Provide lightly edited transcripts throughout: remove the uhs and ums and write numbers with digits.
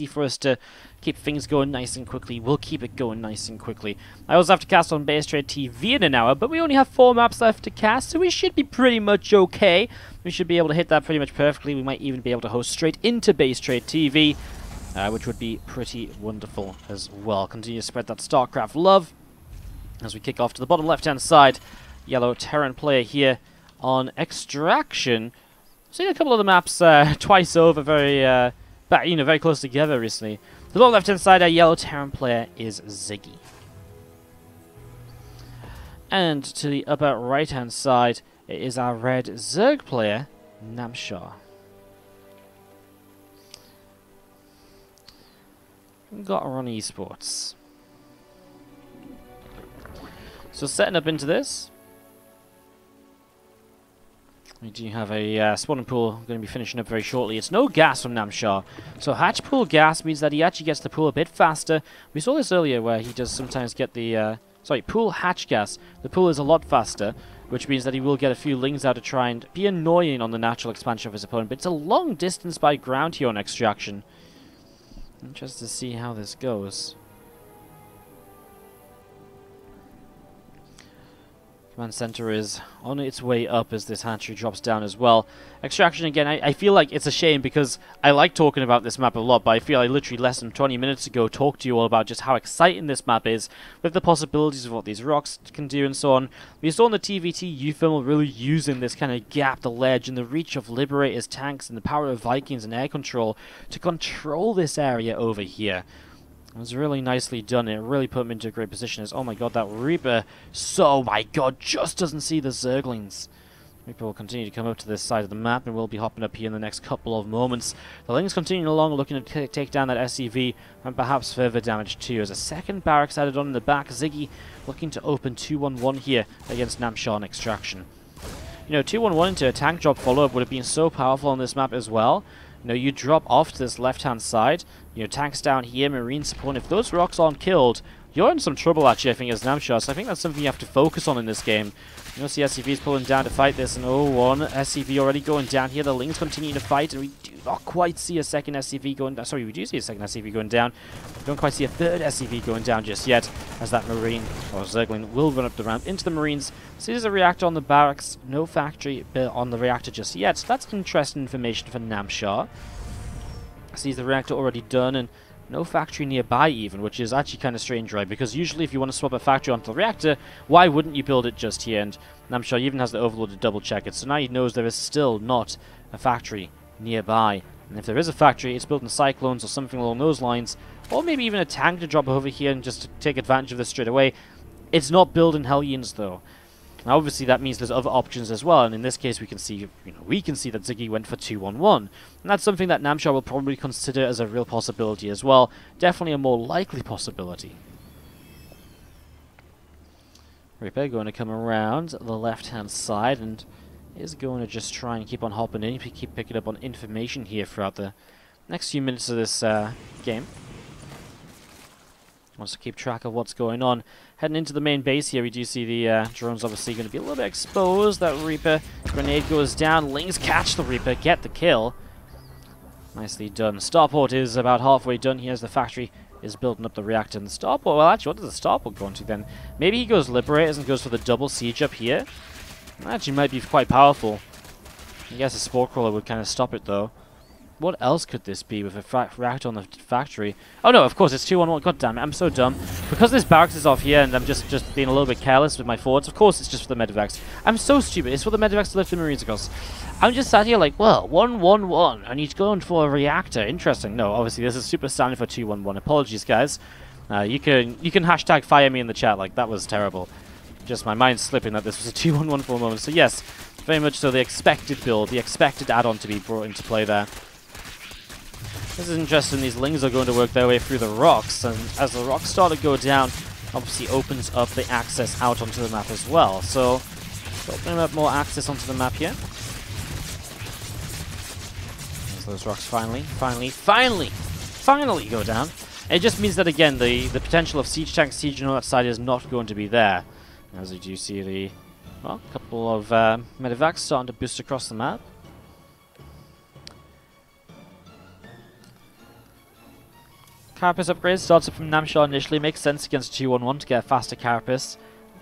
for us to keep things going nice and quickly. We'll keep it going nice and quickly. I also have to cast on WardiTV in an hour, but we only have 4 maps left to cast, so we should be pretty much okay. We should be able to hit that pretty much perfectly. We might even be able to host straight into WardiTV, which would be pretty wonderful as well. Continue to spread that StarCraft love as we kick off to the bottom left-hand side. Yellow Terran player here on Extraction. Seen a couple of the maps twice over, very very close together recently. The bottom left-hand side, our yellow Terran player is Ziggy. And to the upper right-hand side, it is our red Zerg player, Namshar. We've got our own esports. So setting up into this, we do have a spawning pool going to be finishing up very shortly. It's no gas from Namshar. So hatch pool gas means that he actually gets the pool a bit faster. We saw this earlier where he does sometimes get the... pool hatch gas. The pool is a lot faster, which means that he will get a few lings out to try and be annoying on the natural expansion of his opponent. But it's a long distance by ground here on Extraction. Interested to see how this goes. Command center is on its way up as this hatchery drops down as well. Extraction again, I feel like it's a shame because I like talking about this map a lot, but I feel I literally less than 20 minutes ago talked to you all about just how exciting this map is with the possibilities of what these rocks can do and so on. We saw in the ZvT U-Thermal really using this kind of gap, the ledge, and the reach of Liberators, tanks, and the power of Vikings and air control to control this area over here. It was really nicely done. It really put him into a great position. As, oh my god, that Reaper, so my god, just doesn't see the Zerglings. Reaper will continue to come up to this side of the map, and we'll be hopping up here in the next couple of moments. The Lings continuing along, looking to take down that SCV, and perhaps further damage too. As a second barracks added on in the back, Ziggy looking to open 2-1-1 here against Namshar and Extraction. You know, 2-1-1 into a tank drop follow-up would have been so powerful on this map as well. You know, you drop off to this left-hand side, you know, tanks down here, Marine support. If those rocks aren't killed, you're in some trouble actually, I think, as Namshar. So I think that's something you have to focus on in this game. You know, see SCV's pulling down to fight this, and 0-1, SCV already going down here. The Lings continue to fight, and we do not quite see a second SCV going down. Sorry, we do see a second SCV going down. We don't quite see a third SCV going down just yet, as that Marine, or Zergling, will run up the ramp into the Marines. See, there's a reactor on the barracks, no factory built on the reactor just yet. So that's interesting information for Namshar. Sees the reactor already done, and no factory nearby even, which is actually kind of strange, right? Because usually if you want to swap a factory onto the reactor, why wouldn't you build it just here? And Namshar even has the Overlord to double check it, so now he knows there is still not a factory nearby. And if there is a factory, it's built in Cyclones or something along those lines, or maybe even a tank to drop over here and just to take advantage of this straight away. It's not built in Hellions though. Now obviously that means there's other options as well, and in this case we can see, we can see that Ziggy went for 2-1-1. And that's something that Namshar will probably consider as a real possibility as well. Definitely a more likely possibility. Reaper going to come around the left-hand side and is going to just try and keep on hopping in, keep picking up on information here throughout the next few minutes of this game. Wants to keep track of what's going on. Heading into the main base here, we do see the drones obviously going to be a little bit exposed. That Reaper grenade goes down. Lings catch the Reaper, get the kill. Nicely done. Starport is about halfway done here as the factory is building up the reactor. And the Starport, well actually, what does the Starport go into then? Maybe he goes Liberators and goes for the double siege up here. That actually might be quite powerful. I guess a Spore Crawler would kind of stop it though. What else could this be with a reactor on the factory? Oh no, of course it's 2-1-1. God damn it, I'm so dumb. Because this barracks is off here and I'm just being a little bit careless with my forwards. Of course it's just for the medevacs. I'm so stupid. It's for the medevacs to lift the Marines across. I'm just sat here like, well, 1-1-1, and he's going for a reactor. Interesting. No, obviously this is super standard for 2-1-1. Apologies, guys. You can hashtag fire me in the chat. Like that was terrible. Just my mind's slipping that this was a 2-1-1 for a moment. So yes, very much so the expected build, the expected add-on to be brought into play there. This is interesting, these Lings are going to work their way through the rocks, and as the rocks start to go down, obviously opens up the access out onto the map as well. So, opening up more access onto the map here. As those rocks finally go down. It just means that, again, the potential of siege tanks sieging on that side is not going to be there. As you do see the, well, couple of medevacs starting to boost across the map. Carapace upgrade starts up from Namshar initially. Makes sense against 2-1-1 to get a faster Carapace.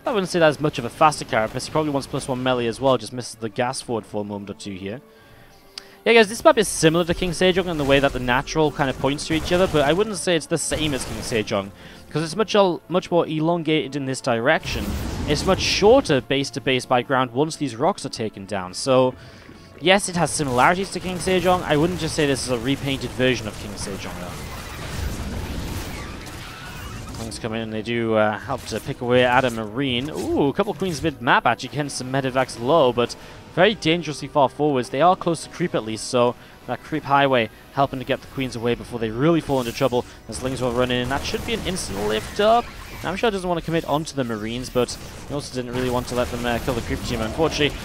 I wouldn't say that's much of a faster Carapace. He probably wants +1 melee as well, just misses the gas forward for a moment or two here. Yeah, guys, this map is similar to King Sejong in the way that the natural kind of points to each other, but I wouldn't say it's the same as King Sejong, because it's much more elongated in this direction. It's much shorter base to base by ground once these rocks are taken down. So, yes, it has similarities to King Sejong. I wouldn't just say this is a repainted version of King Sejong, though. Things come in and they do help to pick away at a Marine. Ooh, a couple Queens mid-map actually, getting some medevacs low, but very dangerously far forwards. They are close to creep at least, so that creep highway helping to get the Queens away before they really fall into trouble as Lings will run in. That should be an instant lift up. Namshar doesn't want to commit onto the Marines, but he also didn't really want to let them kill the creep team. Unfortunately,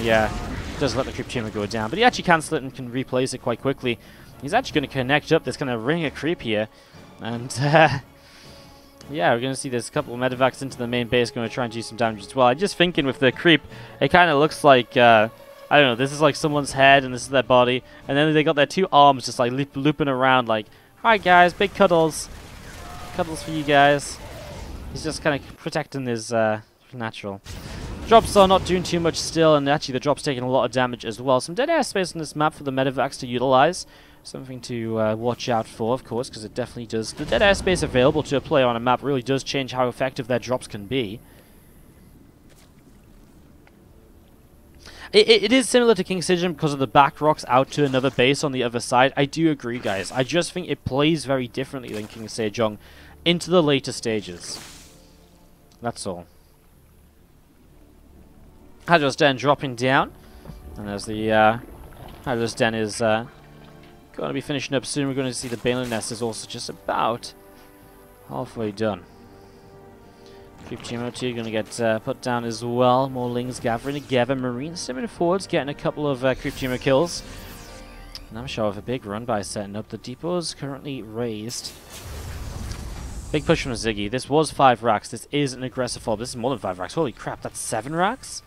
yeah, does let the creep teamer go down, but he actually cancels it and can replace it quite quickly. He's actually going to connect up this kind of ring of creep here, and yeah, we're going to see there's a couple of medevacs into the main base going to try and do some damage as well. I'm just thinking with the creep, it kind of looks like, I don't know, this is like someone's head and this is their body. And then they got their two arms just like looping around like, hi guys, big cuddles. Cuddles for you guys. He's just kind of protecting his natural. Drops are not doing too much still, and actually the drop's taking a lot of damage as well. Some dead airspace on this map for the medevacs to utilize. Something to watch out for, of course, because it definitely does. The dead airspace available to a player on a map really does change how effective their drops can be. It is similar to King Sejong because of the back rocks out to another base on the other side. I do agree, guys. I just think it plays very differently than King Sejong into the later stages. That's all. Hadros Den dropping down. And as the Hadros Den is going to be finishing up soon, we're going to see the Balin Nest is also just about halfway done. Creep Team O2 going to get put down as well. More Lings gathering together. Marines simming forwards, getting a couple of Creep Teamer kills. Namshar with a big run by setting up. The depot's currently raised. Big push from Ziggy. This was 5 racks. This is an aggressive fall. This is more than 5 racks. Holy crap, that's 7 racks?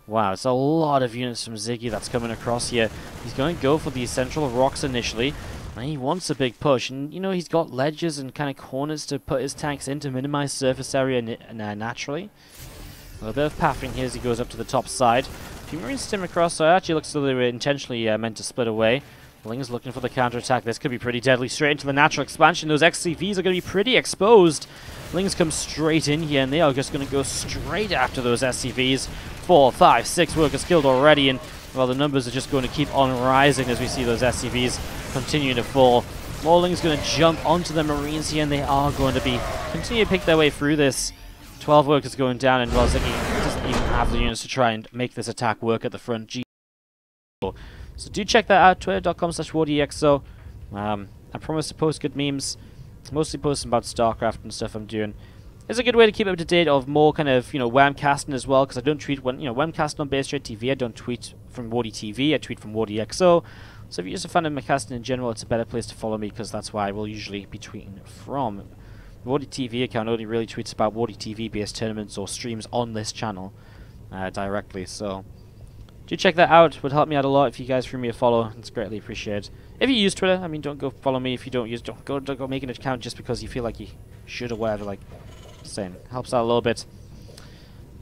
Wow, it's a lot of units from Ziggy that's coming across here. He's going to go for these central rocks initially. And he wants a big push. And, you know, he's got ledges and kind of corners to put his tanks in to minimize surface area naturally. A little bit of pathing here as he goes up to the top side. A few Marines stim across, so it actually looks as though they were intentionally meant to split away. Ling's looking for the counterattack. This could be pretty deadly. Straight into the natural expansion. Those XCVs are going to be pretty exposed. Lings come straight in here, and they are just going to go straight after those SCVs. 4, 5, 6 workers killed already, and well, the numbers are just going to keep on rising as we see those SCVs continue to fall. More Lings going to jump onto the Marines here, and they are going to be continue to pick their way through this. 12 workers going down, and well, Ziggy doesn't even have the units to try and make this attack work at the front. So do check that out, twitter.com/WardiTV. I promise to post good memes, mostly posting about StarCraft and stuff I'm doing. It's a good way to keep up to date of more kind of, WAM casting as well, because I don't tweet when, WAM casting on WardiTV. I don't tweet from WardiTV, I tweet from WardiXO. So if you're just a fan of my casting in general, it's a better place to follow me, because that's where I will usually be tweeting from. The WardiTV account only really tweets about WardiTV based tournaments or streams on this channel directly, so do check that out. Would help me out a lot if you guys threw me a follow. It's greatly appreciated. If you use Twitter, I mean, don't go follow me. If you don't use, don't go make an account just because you feel like you should or whatever. Like, just saying, helps out a little bit.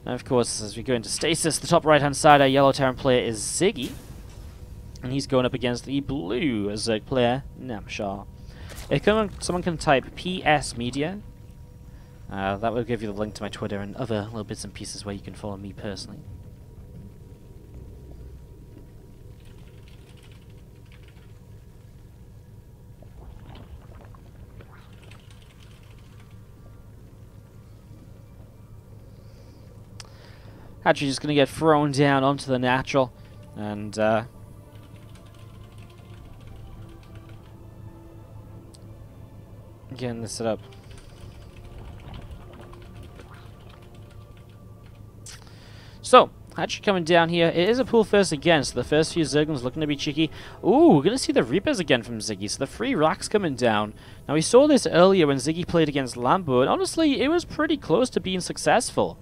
And of course, as we go into stasis, the top right-hand side, our yellow Terran player is Ziggy, and he's going up against the blue Zerg player Namshar. If someone can type PS Media, that will give you the link to my Twitter and other little bits and pieces where you can follow me personally. Actually, just going to get thrown down onto the natural, and getting this set up. So, actually coming down here, it is a pool first again, so the first few Zerglings looking to be cheeky. Ooh, we're going to see the Reapers again from Ziggy, so the 3 racks coming down. Now, we saw this earlier when Ziggy played against Lambo, and honestly, it was pretty close to being successful.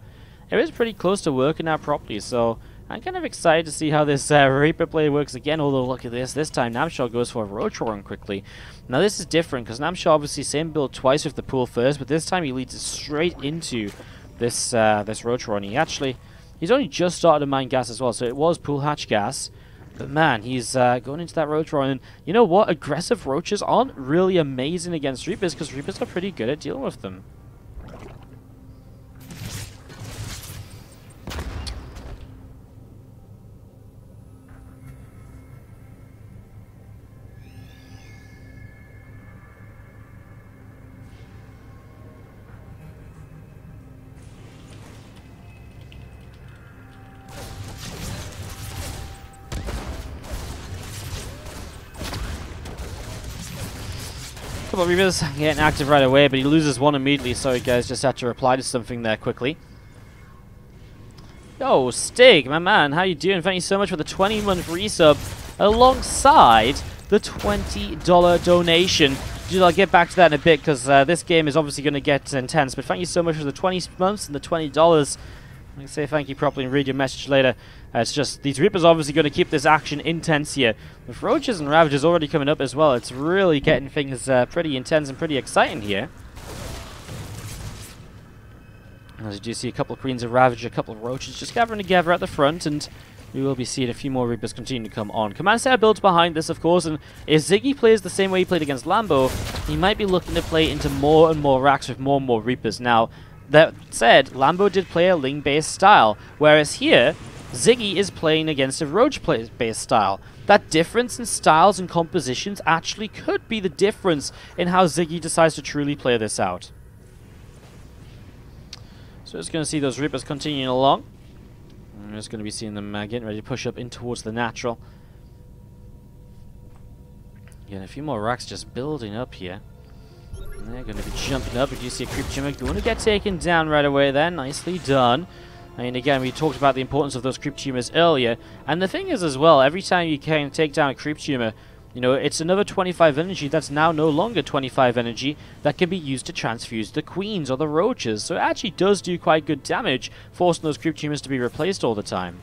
It was pretty close to working out properly, so I'm kind of excited to see how this Reaper play works again, although look at this. This time Namshar goes for a Roach Warren quickly. Now this is different, because Namshar obviously same build twice with the pool first, but this time he leads it straight into this this Roach Warren. He's only just started to mine gas as well, so it was pool hatch gas. But man, he's going into that Roach Warren, and you know what? Aggressive Roaches aren't really amazing against Reapers, because Reapers are pretty good at dealing with them. Couple of Reapers getting active right away, but he loses one immediately. Sorry guys, just had to reply to something there quickly. Yo, Stig, my man, how you doing? Thank you so much for the 20-month resub alongside the $20 donation. I'll get back to that in a bit, because this game is obviously going to get intense, but thank you so much for the 20 months and the $20. I can say thank you properly and read your message later. It's just, these Reapers are obviously going to keep this action intense here. With Roaches and Ravagers already coming up as well, it's really getting things pretty intense and pretty exciting here. As you do see a couple of Queens of Ravage, a couple of Roaches just gathering together at the front, and we will be seeing a few more Reapers continue to come on. Command Center builds behind this, of course, and if Ziggy plays the same way he played against Lambo, he might be looking to play into more and more racks with more and more Reapers. Now, that said, Lambo did play a Ling-based style, whereas here, Ziggy is playing against a Roach-based style. That difference in styles and compositions actually could be the difference in how Ziggy decides to truly play this out. So just going to see those Reapers continuing along. I'm just going to be seeing them getting ready to push up in towards the natural. Again, a few more racks just building up here. And they're going to be jumping up. If you see a Creep Tumor going to get taken down right away there. Nicely done. I mean, again, we talked about the importance of those Creep Tumors earlier. And the thing is as well, every time you can take down a Creep Tumor, you know, it's another 25 energy that's now no longer 25 energy that can be used to transfuse the Queens or the Roaches. So it actually does do quite good damage, forcing those Creep Tumors to be replaced all the time.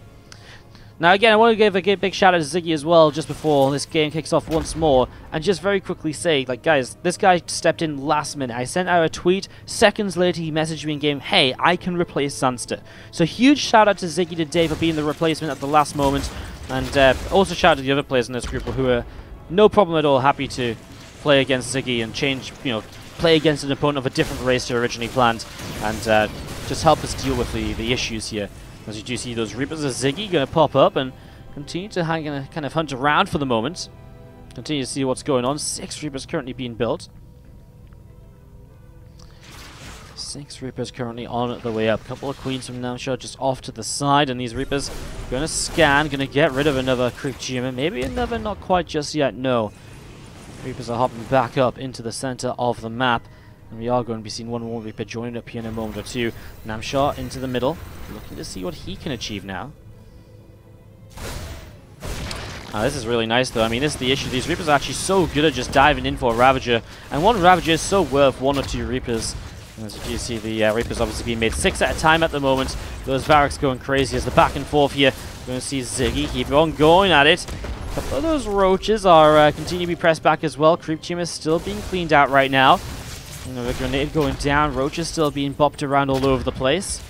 Now again, I want to give a big shout out to Ziggy as well, just before this game kicks off once more, and just very quickly say, like, guys, this guy stepped in last minute. I sent out a tweet, seconds later he messaged me in game, hey, I can replace Sunster. So huge shout out to Ziggy today for being the replacement at the last moment, and also shout out to the other players in this group who are no problem at all happy to play against Ziggy and change, you know, play against an opponent of a different race to originally planned, and just help us deal with the issues here. As you do see those Reapers of Ziggy going to pop up and continue to kind of hunt around for the moment. Continue to see what's going on. 6 Reapers currently being built. 6 Reapers currently on the way up. Couple of Queens from Namshar just off to the side, and these Reapers going to scan, going to get rid of another Creep Tumor. Maybe another, not quite just yet, no. Reapers are hopping back up into the center of the map. And we are going to be seeing one more Reaper joining up here in a moment or two. Namshar into the middle, looking to see what he can achieve now. This is really nice though. I mean, this is the issue. These Reapers are actually so good at just diving in for a Ravager. And one Ravager is so worth 1 or 2 Reapers. And as you do see, the Reapers obviously being made 6 at a time at the moment. Those barracks going crazy as the back and forth here. We're going to see Ziggy keep on going at it. A couple of those Roaches are continue to be pressed back as well. Creep Tumor is still being cleaned out right now. Another grenade going down. Roaches still being bopped around all over the place.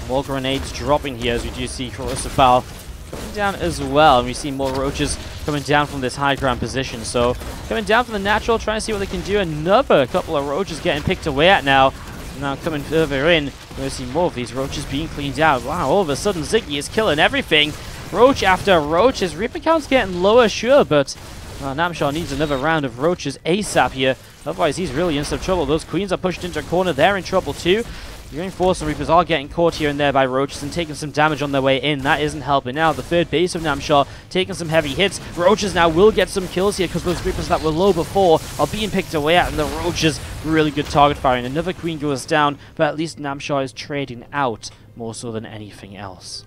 More grenades dropping here as we do see Corrosive Bow coming down as well. And we see more Roaches coming down from this high ground position. So coming down from the natural, trying to see what they can do. Another couple of Roaches getting picked away at now. Now coming further in, we're going to see more of these Roaches being cleaned out. Wow, all of a sudden Ziggy is killing everything. Roach after Roach. His Reaper count's getting lower, sure, but Namshar needs another round of Roaches ASAP here. Otherwise, he's really in some trouble. Those Queens are pushed into a corner. They're in trouble too. The Reinforced Reapers are getting caught here and there by Roaches and taking some damage on their way in. That isn't helping now. The third base of Namshar taking some heavy hits. Roaches now will get some kills here because those Reapers that were low before are being picked away at, and the Roaches really good target firing. Another Queen goes down, but at least Namshar is trading out more so than anything else.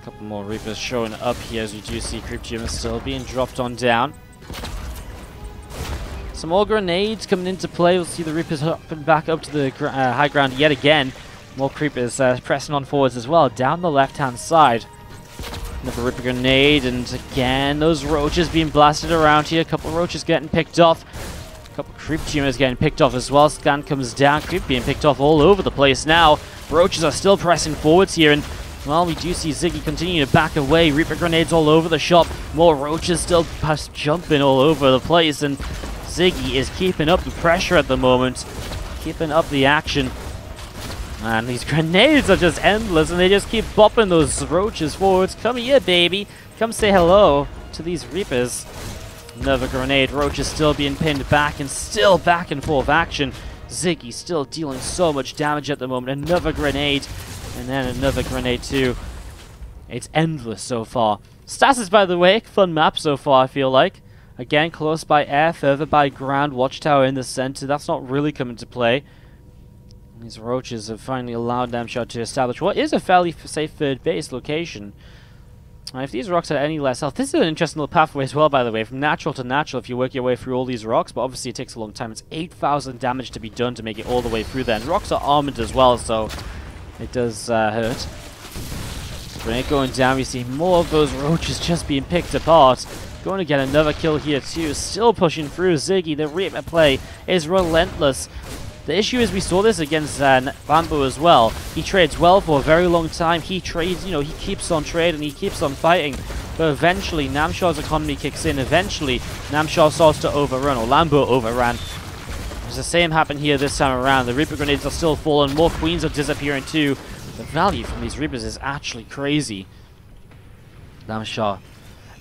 Couple more Reapers showing up here as we do see Creep Tumor still being dropped on down. Some more grenades coming into play. We'll see the Reapers hopping back up to the high ground yet again. More creepers pressing on forwards as well, down the left-hand side. Another Reaper grenade, and again, those roaches being blasted around here. A couple of roaches getting picked off. A couple of creep tumors getting picked off as well. Scan comes down, creep being picked off all over the place now. Roaches are still pressing forwards here, and well, we do see Ziggy continue to back away. Reaper grenades all over the shop. More roaches still jumping all over the place, and Ziggy is keeping up the pressure at the moment, keeping up the action. And these grenades are just endless, and they just keep bopping those roaches forwards. Come here, baby. Come say hello to these Reapers. Another grenade. Roaches still being pinned back, and still back and forth action. Ziggy still dealing so much damage at the moment. Another grenade, and then another grenade too. It's endless so far. Status, by the way, fun map so far, I feel like. Again, close by air, further by ground. Watchtower in the center. That's not really coming to play. These roaches have finally allowed Namshar to establish what is a fairly safe third base location. If these rocks had any less health, this is an interesting little pathway as well, by the way, from natural to natural if you work your way through all these rocks, but obviously it takes a long time. It's 8,000 damage to be done to make it all the way through there, and rocks are armored as well, so it does hurt. Grenade going down, we see more of those roaches just being picked apart. Going to get another kill here too, still pushing through Ziggy. The Reaper play is relentless. The issue is we saw this against Lambo as well. He trades well for a very long time. He trades, you know, he keeps on trading, he keeps on fighting. But eventually, Namshar's economy kicks in. Eventually, Namshar starts to overrun, or Lambo overran. There's the same happened here this time around. The Reaper grenades are still falling. More Queens are disappearing too. The value from these Reapers is actually crazy. Namshar.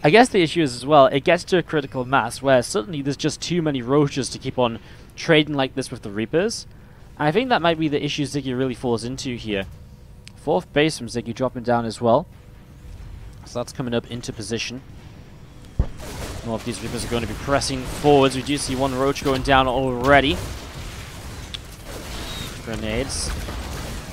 I guess the issue is as well, it gets to a critical mass where suddenly there's just too many roaches to keep on trading like this with the Reapers. And I think that might be the issue Ziggy really falls into here. Fourth base from Ziggy dropping down as well. So that's coming up into position. More of these Reapers are going to be pressing forwards. We do see one roach going down already. Grenades.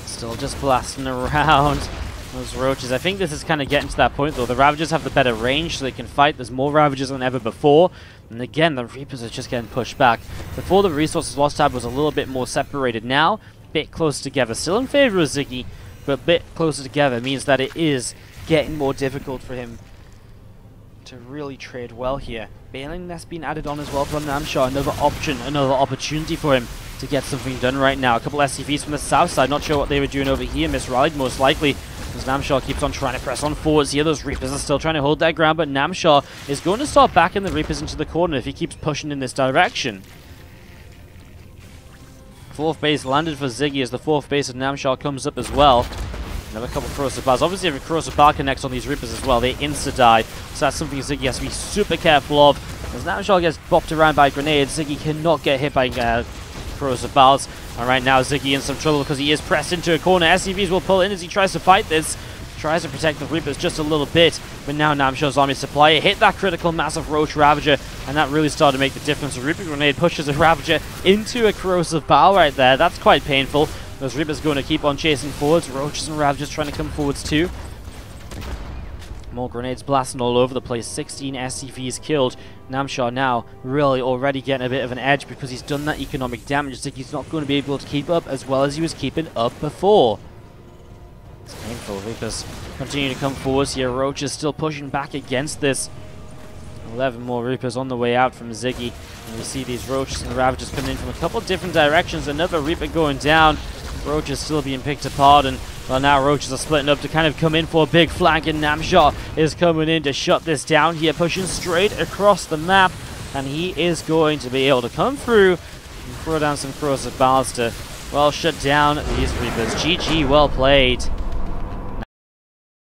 Still just blasting around those roaches. I think this is kind of getting to that point though. The Ravagers have the better range so they can fight. There's more Ravagers than ever before. And again, the Reapers are just getting pushed back. Before, the resources lost tab was a little bit more separated. Now, a bit closer together. Still in favor of Ziggy, but a bit closer together means that it is getting more difficult for him to really trade well here. Bailing that's been added on as well from Namshar. Another option, another opportunity for him to get something done right now. A couple SCVs from the south side. Not sure what they were doing over here. Misrallied most likely. As Namshar keeps on trying to press on forwards here. Those Reapers are still trying to hold their ground, but Namshar is going to start backing the Reapers into the corner if he keeps pushing in this direction. Fourth base landed for Ziggy as the fourth base of Namshar comes up as well. Another couple of corrosive bars. Obviously, if a corrosive bar connects on these Reapers as well, they insta-die. So that's something Ziggy has to be super careful of. As Namshar gets bopped around by grenades, Ziggy cannot get hit by corrosive bars. And right now, Ziggy in some trouble because he is pressed into a corner. SCVs will pull in as he tries to fight this. Tries to protect the Reapers just a little bit. But now Namshar's army supply hit that critical massive Roach Ravager. And that really started to make the difference. A Reaper grenade pushes a Ravager into a corrosive bar right there. That's quite painful. Those Reapers going to keep on chasing forwards. Roaches and Ravagers trying to come forwards too. More grenades blasting all over the place. 16 SCVs killed. Namshar now really already getting a bit of an edge because he's done that economic damage. He's not going to be able to keep up as well as he was keeping up before. It's painful. Reapers continue to come forwards here. Roach is still pushing back against this. 11 more Reapers on the way out from Ziggy. And we see these Roaches and Ravagers coming in from a couple of different directions. Another Reaper going down. Roach is still being picked apart, and well, now Roaches are splitting up to kind of come in for a big flank, and Namshar is coming in to shut this down here, pushing straight across the map, and he is going to be able to come through and throw down some corrosive bars to, well, shut down these Reapers. GG, well played.